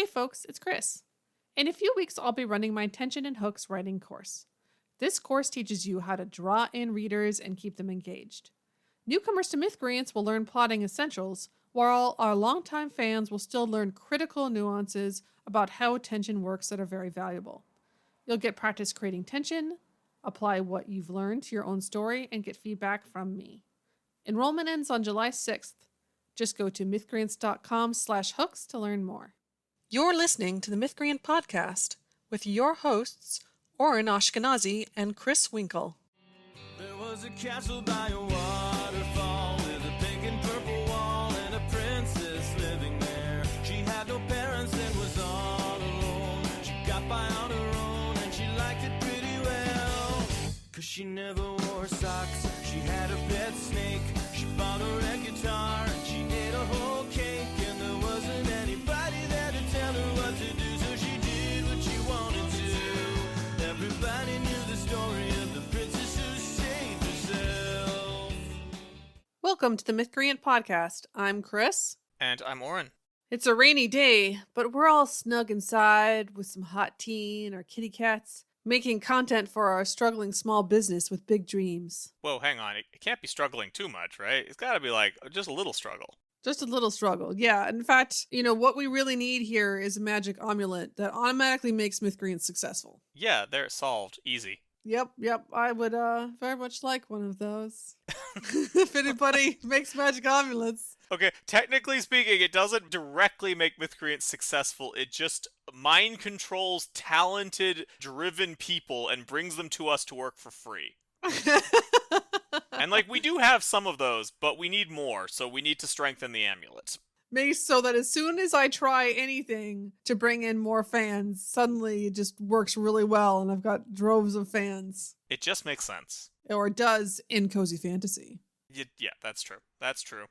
Hey folks, it's Chris. In a few weeks, I'll be running my Tension and Hooks writing course. This course teaches you how to draw in readers and keep them engaged. Newcomers to Mythcreants will learn plotting essentials, while our longtime fans will still learn critical nuances about how tension works that are very valuable. You'll get practice creating tension, apply what you've learned to your own story, and get feedback from me. Enrollment ends on July 6th. Just go to mythcreants.com/hooks to learn more. You're listening to the Mythcreant podcast with your hosts, Oren Ashkenazi and Chris Winkle. There was a castle by a waterfall with a pink and purple wall and a princess living there. She had no parents and was all alone. She got by on her own and she liked it pretty well. 'Cause she never wore socks. She had a pet snake. She bought a red guitar and she ate a whole cake. And there wasn't anybody there to tell her what to do, so she did what she wanted to. Everybody knew the story of the princess who saved herself. Welcome to the Mythcreant podcast. I'm Chris. And I'm Oren. It's a rainy day, but we're all snug inside with some hot tea and our kitty cats, making content for our struggling small business with big dreams. Whoa, hang on. It can't be struggling too much, right? It's got to be like just a little struggle. Just a little struggle, yeah. In fact, what we really need here is a magic amulet that automatically makes Mythcreants successful. Yeah, they're solved. Easy. Yep. I would very much like one of those. If anybody makes magic amulets. Okay, technically speaking, it doesn't directly make Mythcreants successful. It just mind controls talented, driven people and brings them to us to work for free. And we do have some of those, but we need more, so we need to strengthen the amulet. So that as soon as I try anything to bring in more fans, suddenly it just works really well and I've got droves of fans. It just makes sense. Or it does in Cozy Fantasy. Yeah, that's true. That's true.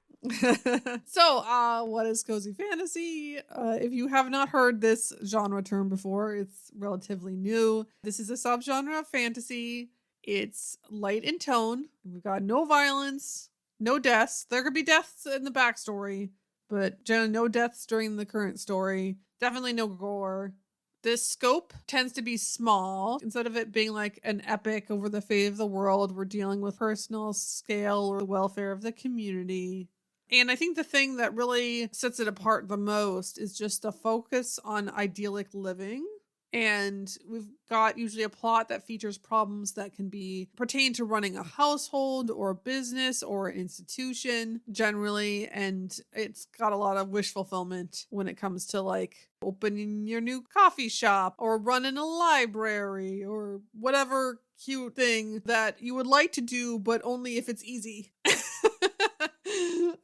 So, what is Cozy Fantasy? If you have not heard this genre term before, it's relatively new. This is a subgenre of fantasy. It's light in tone. We've got no violence, no deaths. There could be deaths in the backstory, but generally no deaths during the current story. Definitely no gore. This scope tends to be small. Instead of it being like an epic over the fate of the world, we're dealing with personal scale or the welfare of the community. And I think the thing that really sets it apart the most is just the focus on idyllic living. And we've got usually a plot that features problems that can pertain to running a household or a business or an institution generally. And it's got a lot of wish fulfillment when it comes to opening your new coffee shop or running a library or whatever cute thing that you would like to do, but only if it's easy.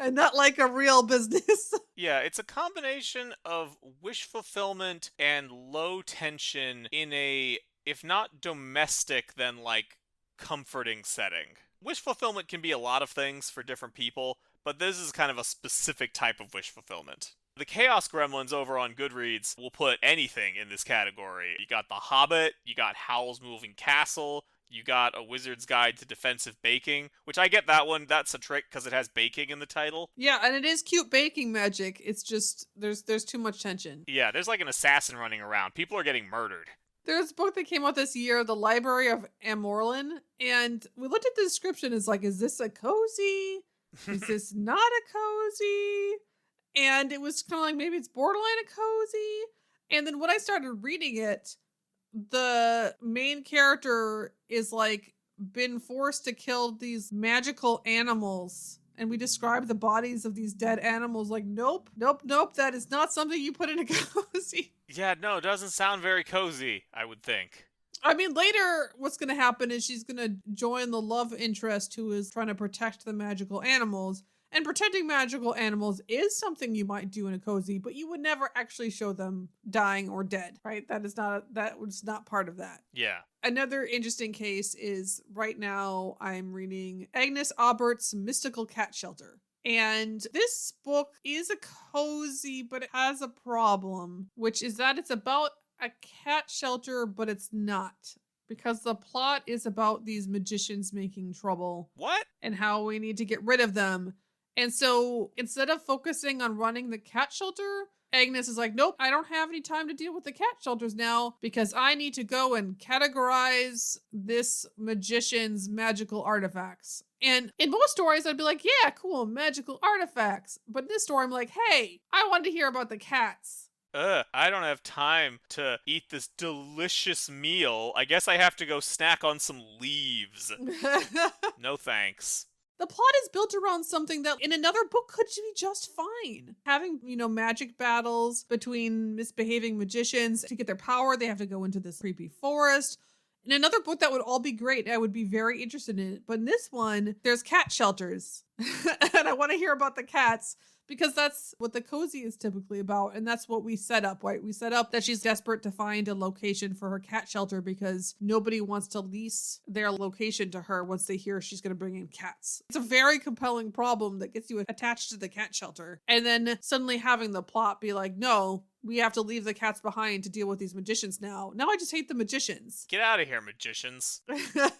And not like a real business. Yeah, it's a combination of wish fulfillment and low tension in a, if not domestic, then comforting setting. Wish fulfillment can be a lot of things for different people, but this is kind of a specific type of wish fulfillment. The Chaos Gremlins over on Goodreads will put anything in this category. You got The Hobbit, you got Howl's Moving Castle, you got A Wizard's Guide to Defensive Baking, which I get that one. That's a trick because it has baking in the title. Yeah, and it is cute baking magic. It's just, there's too much tension. Yeah, there's an assassin running around. People are getting murdered. There's a book that came out this year, The Library of I'm Oren, and we looked at the description. It's is this a cozy? Is this not a cozy? And it was kind of maybe it's borderline a cozy. And then when I started reading it, the main character is been forced to kill these magical animals. And we describe the bodies of these dead animals nope. That is not something you put in a cozy. Yeah, no, it doesn't sound very cozy, I would think. I mean, later what's going to happen is she's going to join the love interest who is trying to protect the magical animals. And protecting magical animals is something you might do in a cozy, but you would never actually show them dying or dead, right? That was not part of that. Yeah. Another interesting case is right now I'm reading Agnes Aubert's Mystical Cat Shelter. And this book is a cozy, but it has a problem, which is that it's about a cat shelter, but it's not. Because the plot is about these magicians making trouble. What? And how we need to get rid of them. And so instead of focusing on running the cat shelter, Agnes is like, nope, I don't have any time to deal with the cat shelters now because I need to go and categorize this magician's magical artifacts. And in most stories, I'd be like, yeah, cool, magical artifacts. But in this story, I'm like, hey, I wanted to hear about the cats. I don't have time to eat this delicious meal. I guess I have to go snack on some leaves. No thanks. The plot is built around something that in another book could be just fine. Having, magic battles between misbehaving magicians. To get their power, they have to go into this creepy forest. In another book, that would all be great. I would be very interested in it. But in this one, there's cat shelters. And I want to hear about the cats because that's what the cozy is typically about. And that's what we set up, right? We set up that she's desperate to find a location for her cat shelter because nobody wants to lease their location to her once they hear she's going to bring in cats. It's a very compelling problem that gets you attached to the cat shelter. And then suddenly having the plot be like, no, we have to leave the cats behind to deal with these magicians now. Now I just hate the magicians. Get out of here, magicians. Now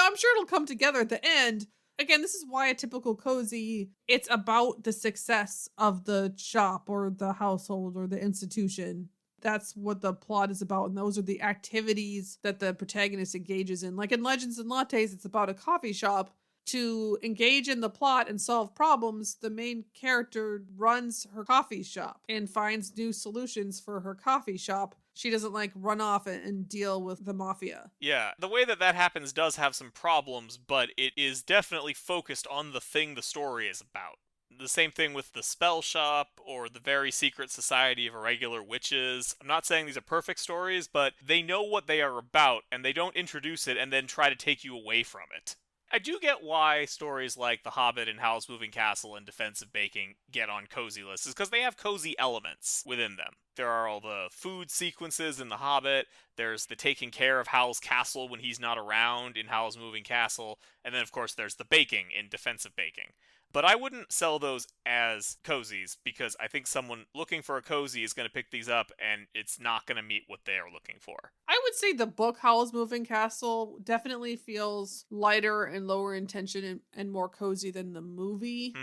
I'm sure it'll come together at the end. Again, this is why a typical cozy, it's about the success of the shop or the household or the institution. That's what the plot is about. And those are the activities that the protagonist engages in. Like in Legends and Lattes, it's about a coffee shop. To engage in the plot and solve problems, the main character runs her coffee shop and finds new solutions for her coffee shop. She doesn't run off and deal with the mafia. Yeah, the way that happens does have some problems, but it is definitely focused on the thing the story is about. The same thing with the spell shop or the very secret society of irregular witches. I'm not saying these are perfect stories, but they know what they are about and they don't introduce it and then try to take you away from it. I do get why stories like The Hobbit and Howl's Moving Castle and Defensive Baking get on cozy lists, is because they have cozy elements within them. There are all the food sequences in The Hobbit, there's the taking care of Howl's castle when he's not around in Howl's Moving Castle, and then of course there's the baking in Defensive Baking. But I wouldn't sell those as cozies, because I think someone looking for a cozy is going to pick these up, and it's not going to meet what they're looking for. I would say the book Howl's Moving Castle definitely feels lighter and lower in tension and more cozy than the movie,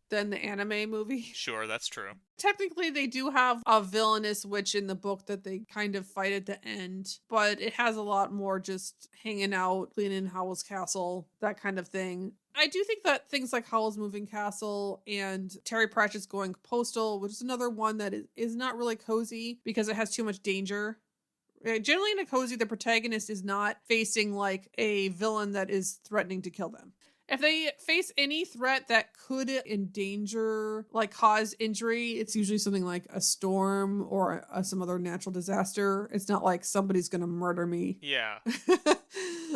than the anime movie. Sure, that's true. Technically, they do have a villainous witch in the book that they kind of fight at the end, but it has a lot more just hanging out, cleaning Howl's castle, that kind of thing. I do think that things like Howl's Moving Castle and Terry Pratchett's Going Postal, which is another one that is not really cozy because it has too much danger. Generally in a cozy, the protagonist is not facing a villain that is threatening to kill them. If they face any threat that could endanger, cause injury, it's usually something like a storm or some other natural disaster. It's not like somebody's going to murder me. Yeah.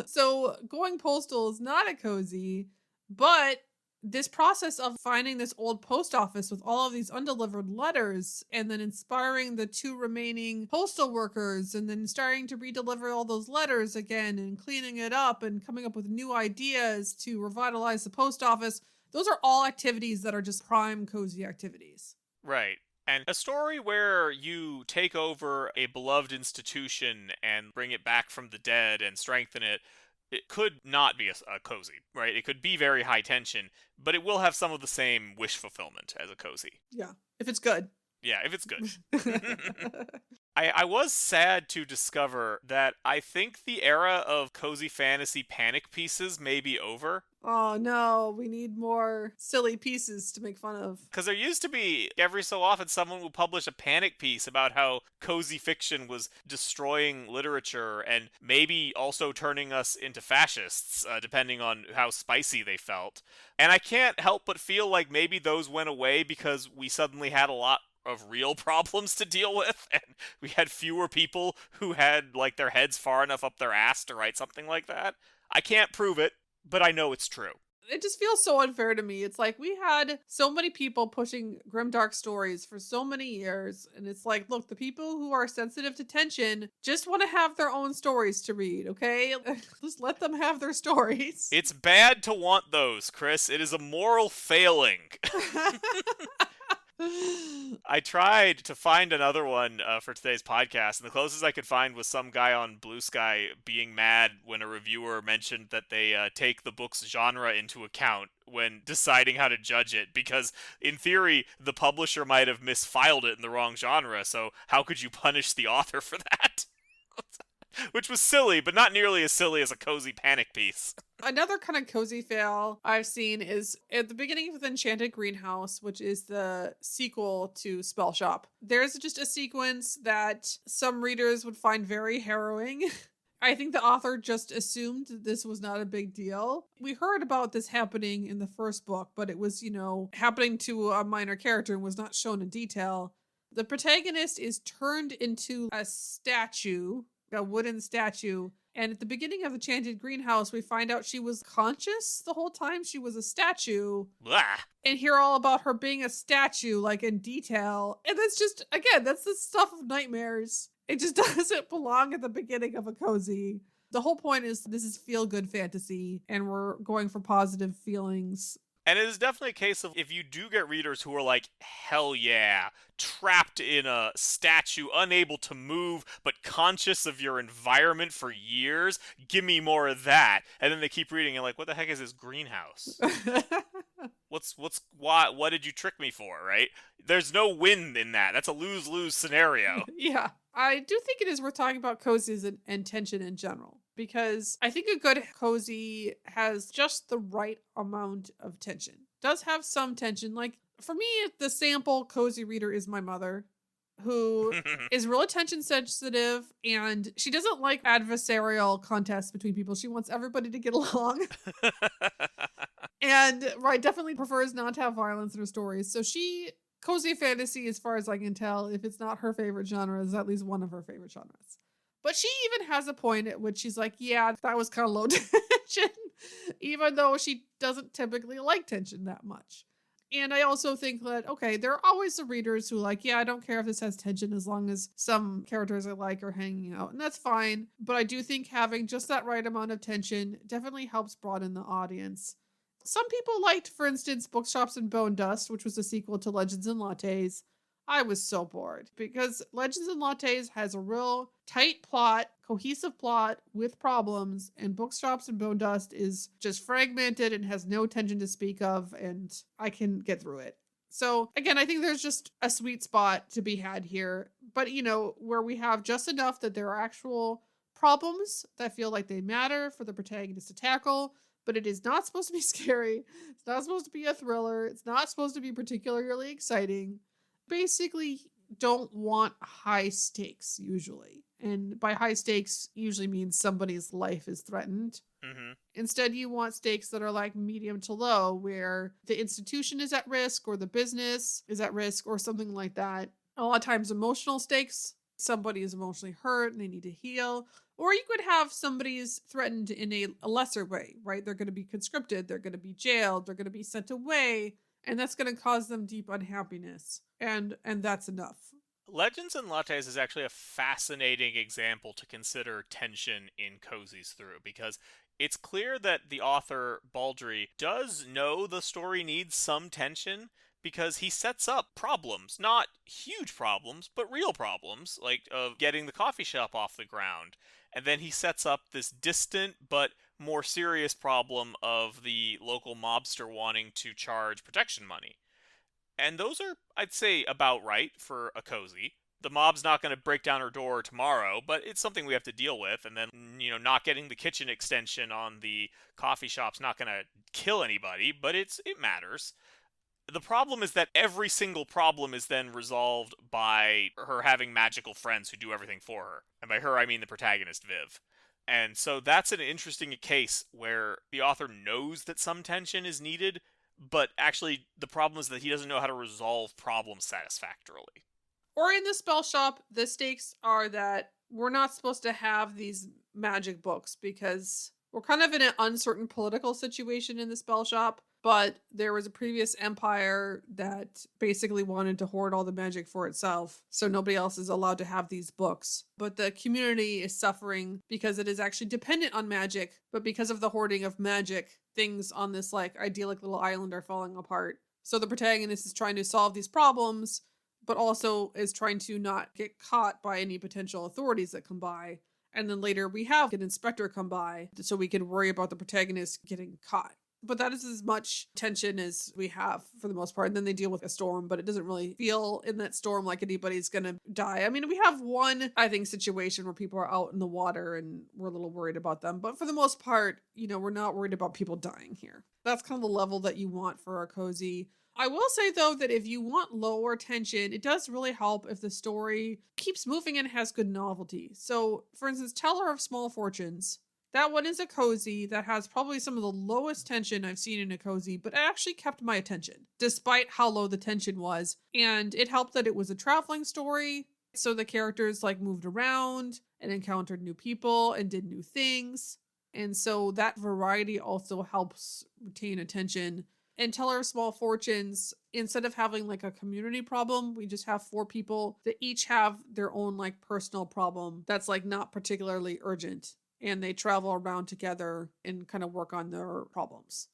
So Going Postal is not a cozy, but this process of finding this old post office with all of these undelivered letters and then inspiring the two remaining postal workers and then starting to redeliver all those letters again and cleaning it up and coming up with new ideas to revitalize the post office. Those are all activities that are just prime cozy activities. Right. And a story where you take over a beloved institution and bring it back from the dead and strengthen it, it could not be a cozy, right? It could be very high tension, but it will have some of the same wish fulfillment as a cozy. Yeah, if it's good. Yeah, if it's good. I was sad to discover that I think the era of cozy fantasy panic pieces may be over. Oh no, we need more silly pieces to make fun of. Because there used to be, every so often, someone would publish a panic piece about how cozy fiction was destroying literature and maybe also turning us into fascists, depending on how spicy they felt. And I can't help but feel like maybe those went away because we suddenly had a lot of real problems to deal with, and we had fewer people who had their heads far enough up their ass to write something like that. I can't prove it, but I know it's true. It just feels so unfair to me. It's like we had so many people pushing grimdark stories for so many years, and it's like, look, the people who are sensitive to tension just want to have their own stories to read, okay? Just let them have their stories. It's bad to want those, Chris. It is a moral failing. I tried to find another one for today's podcast, and the closest I could find was some guy on Blue Sky being mad when a reviewer mentioned that they take the book's genre into account when deciding how to judge it, because in theory, the publisher might have misfiled it in the wrong genre, so how could you punish the author for that? Which was silly, but not nearly as silly as a cozy panic piece. Another kind of cozy fail I've seen is at the beginning of the Enchanted Greenhouse, which is the sequel to Spell Shop. There's just a sequence that some readers would find very harrowing. I think the author just assumed that this was not a big deal. We heard about this happening in the first book, but it was, happening to a minor character and was not shown in detail. The protagonist is turned into a statue, a wooden statue. And at the beginning of Enchanted Greenhouse, we find out she was conscious the whole time she was a statue. Blah. And hear all about her being a statue, like in detail. And that's just, again, that's the stuff of nightmares. It just doesn't belong at the beginning of a cozy. The whole point is this is feel-good fantasy, and we're going for positive feelings. And it is definitely a case of if you do get readers who are like, hell yeah, trapped in a statue, unable to move, but conscious of your environment for years, give me more of that. And then they keep reading and like, what the heck is this greenhouse? What did you trick me for, right? There's no win in that. That's a lose-lose scenario. Yeah. I do think it is worth talking about cozies and tension in general, because I think a good cozy has just the right amount of tension. Does have some tension. Like, for me, the sample cozy reader is my mother, who is real attention sensitive, and she doesn't like adversarial contests between people. She wants everybody to get along. And, definitely prefers not to have violence in her stories. So cozy fantasy, as far as I can tell, if it's not her favorite genre, is at least one of her favorite genres. But she even has a point at which she's like, yeah, that was kind of low tension, even though she doesn't typically like tension that much. And I also think that, okay, there are always the readers who like, yeah, I don't care if this has tension as long as some characters I like are hanging out. And that's fine. But I do think having just that right amount of tension definitely helps broaden the audience. Some people liked, for instance, Bookshops and Bone Dust, which was a sequel to Legends and Lattes. I was so bored because Legends and Lattes has a real tight plot, cohesive plot with problems, and Bookshops and Bone Dust is just fragmented and has no tension to speak of, and I can get through it. So again, I think there's just a sweet spot to be had here, but where we have just enough that there are actual problems that feel like they matter for the protagonist to tackle, but it is not supposed to be scary. It's not supposed to be a thriller. It's not supposed to be particularly exciting. Basically, don't want high stakes usually. And by high stakes usually means somebody's life is threatened. Mm-hmm. Instead, you want stakes that are like medium to low, where the institution is at risk or the business is at risk or something like that. A lot of times emotional stakes. Somebody is emotionally hurt and they need to heal. Or you could have somebody's threatened in a lesser way, right? They're going to be conscripted, they're going to be jailed, they're going to be sent away, and that's going to cause them deep unhappiness. And that's enough. Legends and Lattes is actually a fascinating example to consider tension in cozies through, because it's clear that the author, Baldry, does know the story needs some tension, because he sets up problems, not huge problems, but real problems, like of getting the coffee shop off the ground. And then he sets up this distant but more serious problem of the local mobster wanting to charge protection money. And those are, I'd say, about right for a cozy. The mob's not going to break down her door tomorrow, but it's something we have to deal with. And then, not getting the kitchen extension on the coffee shop's not going to kill anybody, but it matters. The problem is that every single problem is then resolved by her having magical friends who do everything for her. And by her, I mean the protagonist, Viv. And so that's an interesting case where the author knows that some tension is needed, but actually the problem is that he doesn't know how to resolve problems satisfactorily. Or in the spell shop, the stakes are that we're not supposed to have these magic books because we're kind of in an uncertain political situation in the spell shop. But there was a previous empire that basically wanted to hoard all the magic for itself, so nobody else is allowed to have these books. But the community is suffering because it is actually dependent on magic, but because of the hoarding of magic, things on this idyllic little island are falling apart. So the protagonist is trying to solve these problems, but also is trying to not get caught by any potential authorities that come by. And then later we have an inspector come by so we can worry about the protagonist getting caught. But that is as much tension as we have for the most part. And then they deal with a storm, but it doesn't really feel in that storm like anybody's going to die. I mean, we have one, I think, situation where people are out in the water and we're a little worried about them. But for the most part, we're not worried about people dying here. That's kind of the level that you want for a cozy. I will say, though, that if you want lower tension, it does really help if the story keeps moving and has good novelty. So, for instance, Teller of Small Fortunes. That one is a cozy that has probably some of the lowest tension I've seen in a cozy, but it actually kept my attention, despite how low the tension was. And it helped that it was a traveling story, so the characters moved around and encountered new people and did new things. And so that variety also helps retain attention. And Teller of Small Fortunes, instead of having a community problem, we just have 4 people that each have their own personal problem that's not particularly urgent. And they travel around together and kind of work on their problems.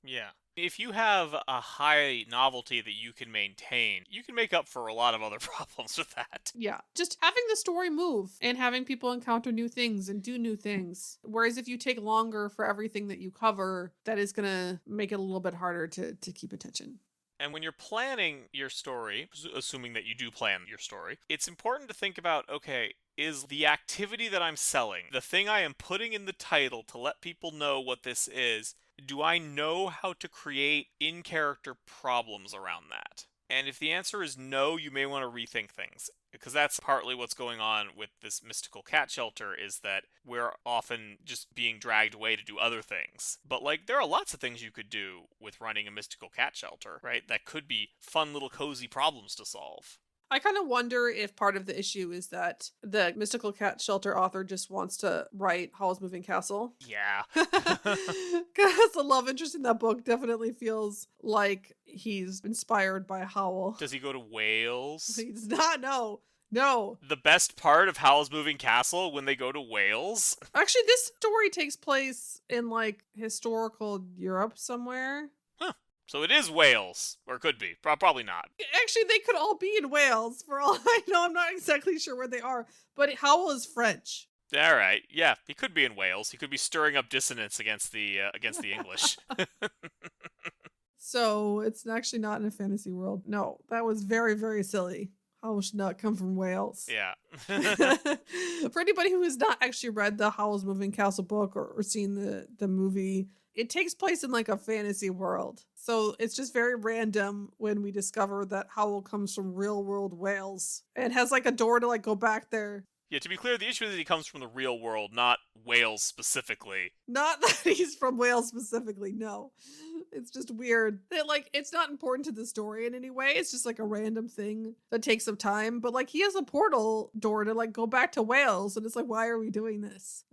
Yeah. If you have a high novelty that you can maintain, you can make up for a lot of other problems with that. Yeah. Just having the story move and having people encounter new things and do new things. Whereas if you take longer for everything that you cover, that is going to make it a little bit harder to keep attention. And when you're planning your story, assuming that you do plan your story, it's important to think about, okay, is the activity that I'm selling, the thing I am putting in the title to let people know what this is, do I know how to create in-character problems around that? And if the answer is no, you may want to rethink things. Because that's partly what's going on with this mystical cat shelter, is that we're often just being dragged away to do other things. But there are lots of things you could do with running a mystical cat shelter, right? That could be fun little cozy problems to solve. I kind of wonder if part of the issue is that the mystical cat shelter author just wants to write Howl's Moving Castle. Yeah. Because the love interest in that book definitely feels like he's inspired by Howl. Does he go to Wales? He does not, no. The best part of Howl's Moving Castle, when they go to Wales? Actually, this story takes place in historical Europe somewhere. So it is Wales, or could be. Probably not. Actually, they could all be in Wales, for all I know. I'm not exactly sure where they are, but Howl is French. All right, yeah, he could be in Wales. He could be stirring up dissonance against the English. So it's actually not in a fantasy world. No, that was very, very silly. Howl should not come from Wales. Yeah. For anybody who has not actually read the Howl's Moving Castle book or seen the movie, it takes place in a fantasy world. So it's just very random when we discover that Howl comes from real world Wales and has a door to go back there. Yeah, to be clear, the issue is that he comes from the real world, not Wales specifically. Not that he's from Wales specifically, no. It's just weird. That, it's not important to the story in any way. It's just a random thing that takes some time. But he has a portal door to go back to Wales. And it's why are we doing this?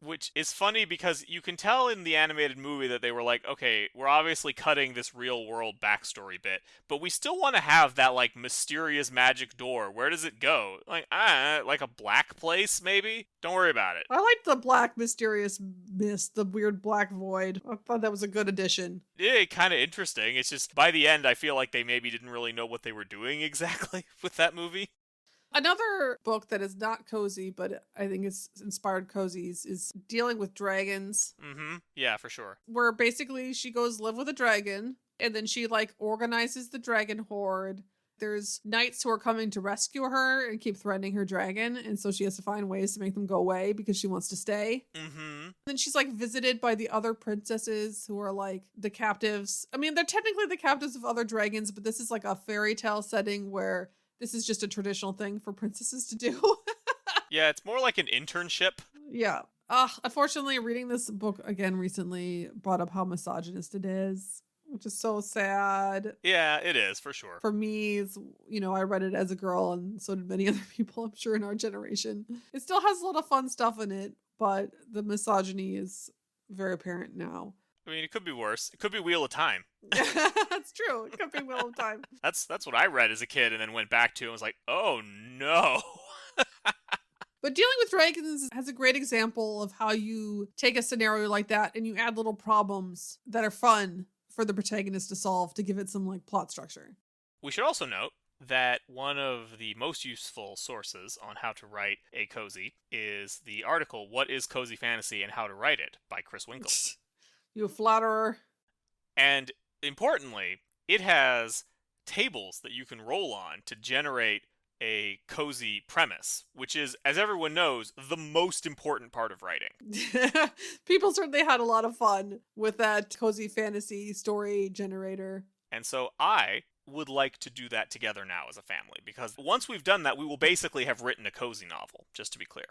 Which is funny because you can tell in the animated movie that they were okay, we're obviously cutting this real world backstory bit, but we still want to have that mysterious magic door. Where does it go? A black place maybe? Don't worry about it. I like the black mysterious mist, the weird black void. I thought that was a good addition. Yeah, kind of interesting. It's just by the end, I feel like they maybe didn't really know what they were doing exactly with that movie. Another book that is not cozy, but I think it's inspired cozies, is Dealing with Dragons. Mm-hmm. Yeah, for sure. Where basically she goes live with a dragon, and then she organizes the dragon horde. There's knights who are coming to rescue her and keep threatening her dragon, and so she has to find ways to make them go away because she wants to stay. Mm-hmm. Then she's visited by the other princesses who are the captives. I mean, they're technically the captives of other dragons, but this is a fairy tale setting where this is just a traditional thing for princesses to do. Yeah, it's more like an internship. Yeah. Unfortunately, reading this book again recently brought up how misogynist it is, which is so sad. Yeah, it is, for sure. For me, I read it as a girl, and so did many other people, I'm sure, in our generation. It still has a lot of fun stuff in it, but the misogyny is very apparent now. I mean, it could be worse. It could be Wheel of Time. That's true. It could be Wheel of Time. That's what I read as a kid and then went back to and was like, oh no. But Dealing with Dragons has a great example of how you take a scenario like that and you add little problems that are fun for the protagonist to solve to give it some like plot structure. We should also note that one of the most useful sources on how to write a cozy is the article What is Cozy Fantasy and How to Write It by Chris Winkle. You flatterer. And importantly, it has tables that you can roll on to generate a cozy premise, which is, as everyone knows, the most important part of writing. People certainly had a lot of fun with that cozy fantasy story generator. And so I would like to do that together now as a family, because once we've done that, we will basically have written a cozy novel, just to be clear.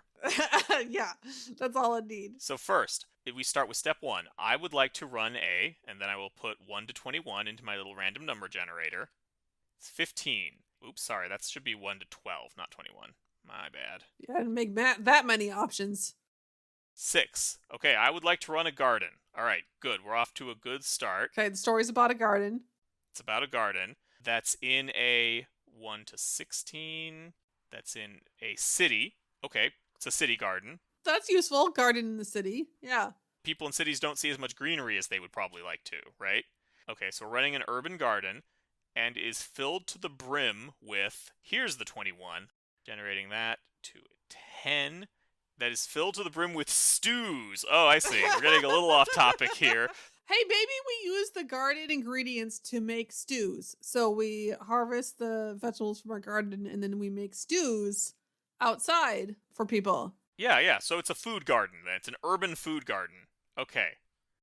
Yeah, that's all I need. So first, if we start with step 1, I would like to run and then I will put 1 to 21 into my little random number generator. It's 15. Oops, sorry, that should be 1 to 12, not 21. My bad. Yeah, and make that many options. 6. Okay, I would like to run a garden. All right, good. We're off to a good start. Okay, the story's about a garden. It's about a garden. That's in a 1 to 16. That's in a city. Okay, it's a city garden. That's useful. Garden in the city. Yeah. People in cities don't see as much greenery as they would probably like to, right? Okay, so we're running an urban garden and is filled to the brim with, here's the 21, generating that to a 10. That is filled to the brim with stews. Oh, I see. We're getting a little off topic here. Hey, maybe we use the garden ingredients to make stews. So we harvest the vegetables from our garden and then we make stews outside for people. Yeah. So it's a food garden then. It's an urban food garden. Okay.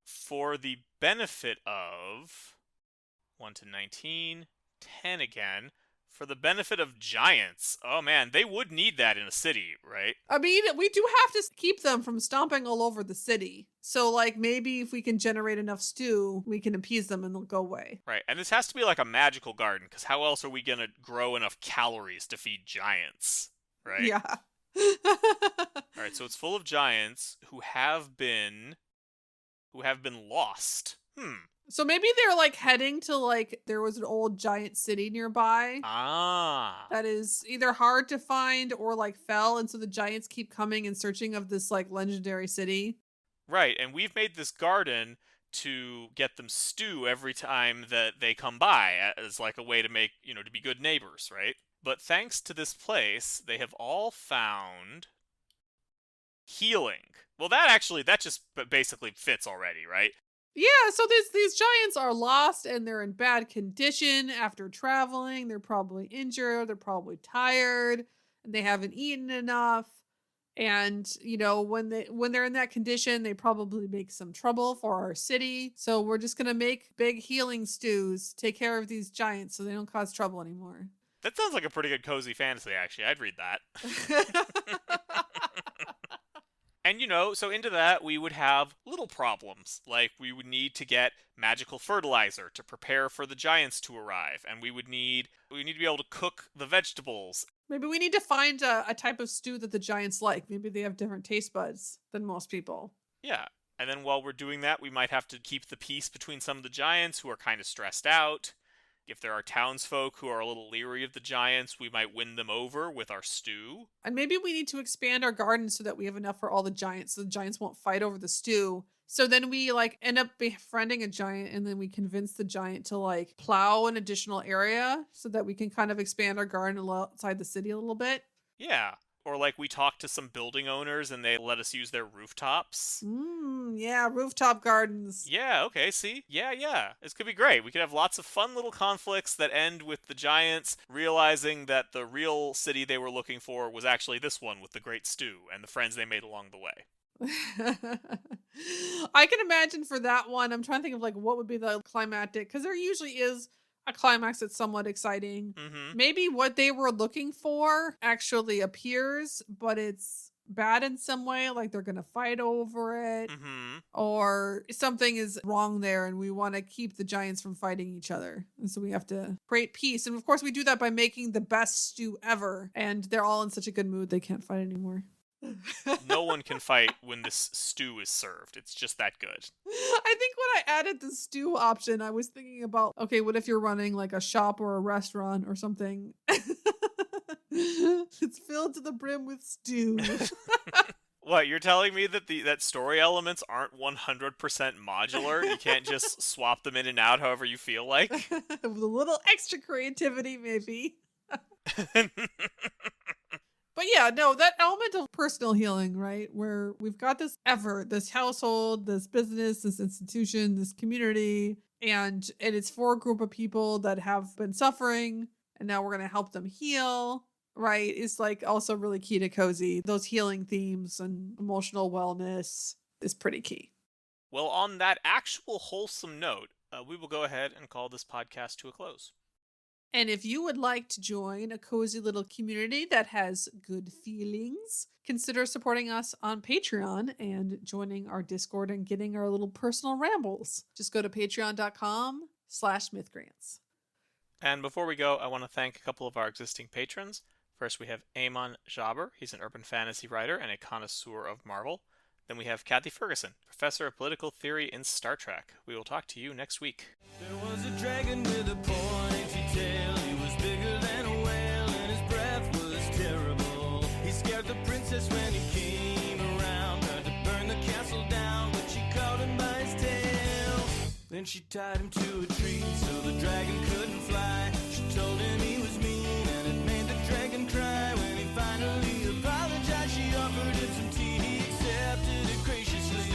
For the benefit of 1 to 19, 10 again. For the benefit of giants. Oh man, they would need that in a city, right? I mean, we do have to keep them from stomping all over the city. So, like, maybe if we can generate enough stew, we can appease them and they'll go away. Right, and this has to be like a magical garden, because how else are we going to grow enough calories to feed giants, right? Yeah. Alright, so it's full of giants who have been lost. So maybe they're like heading to like, there was an old giant city nearby. Ah. That is either hard to find or like fell. And so the giants keep coming and searching of this like legendary city. Right, and we've made this garden to get them stew every time that they come by as like a way to make, to be good neighbors, right? But thanks to this place, they have all found healing. Well, that just basically fits already, right? Yeah, so these giants are lost and they're in bad condition after traveling. They're probably injured, they're probably tired, and they haven't eaten enough. And, when they're in that condition, they probably make some trouble for our city. So we're just going to make big healing stews, take care of these giants so they don't cause trouble anymore. That sounds like a pretty good cozy fantasy, actually. I'd read that. And, so into that, we would have little problems. Like, we would need to get magical fertilizer to prepare for the giants to arrive. And we need to be able to cook the vegetables. Maybe we need to find a type of stew that the giants like. Maybe they have different taste buds than most people. Yeah. And then while we're doing that, we might have to keep the peace between some of the giants who are kind of stressed out. If there are townsfolk who are a little leery of the giants, we might win them over with our stew. And maybe we need to expand our garden so that we have enough for all the giants, so the giants won't fight over the stew. So then we end up befriending a giant, and then we convince the giant to plow an additional area so that we can kind of expand our garden outside the city a little bit. Yeah. Or we talk to some building owners and they let us use their rooftops. Yeah, rooftop gardens. Yeah, okay, see? Yeah. This could be great. We could have lots of fun little conflicts that end with the giants realizing that the real city they were looking for was actually this one with the great stew and the friends they made along the way. I can imagine for that one, I'm trying to think of what would be the climactic, because there usually is a climax that's somewhat exciting. Mm-hmm. Maybe what they were looking for actually appears, but it's bad in some way, like they're gonna fight over it, or something is wrong there and we want to keep the giants from fighting each other, and so we have to create peace. And of course we do that by making the best stew ever, and they're all in such a good mood they can't fight anymore. No one can fight when this stew is served. It's just that good. I think when I added the stew option, I was thinking about, okay, what if you're running a shop or a restaurant or something? It's filled to the brim with stew. What, you're telling me that that story elements aren't 100% modular? You can't just swap them in and out however you feel like? With a little extra creativity, maybe. But yeah, no, that element of personal healing, right? Where we've got this effort, this household, this business, this institution, this community, and it's for a group of people that have been suffering, and now we're going to help them heal, right? It's like also really key to Cozy. Those healing themes and emotional wellness is pretty key. Well, on that actual wholesome note, we will go ahead and call this podcast to a close. And if you would like to join a cozy little community that has good feelings, consider supporting us on Patreon and joining our Discord and getting our little personal rambles. Just go to patreon.com/mythcreants. And before we go, I want to thank a couple of our existing patrons. First, we have Eamon Jaber. He's an urban fantasy writer and a connoisseur of Marvel. Then we have Kathy Ferguson, professor of political theory in Star Trek. We will talk to you next week. There was a dragon with a pointy tail. He was bigger than a whale and his breath was terrible. He scared the princess when he came around. Tried to burn the castle down, but she caught him by his tail. Then she tied him to a tree so the dragon couldn't fly. She told him he was mean and it made the dragon cry. When he finally apologized, she offered him some tea. He accepted it graciously.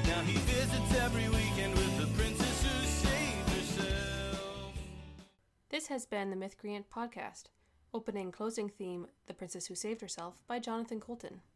Now he visits every weekend with the princess who saved herself. This has been the Mythcreant podcast. Opening closing theme, The Princess Who Saved Herself by Jonathan Colton.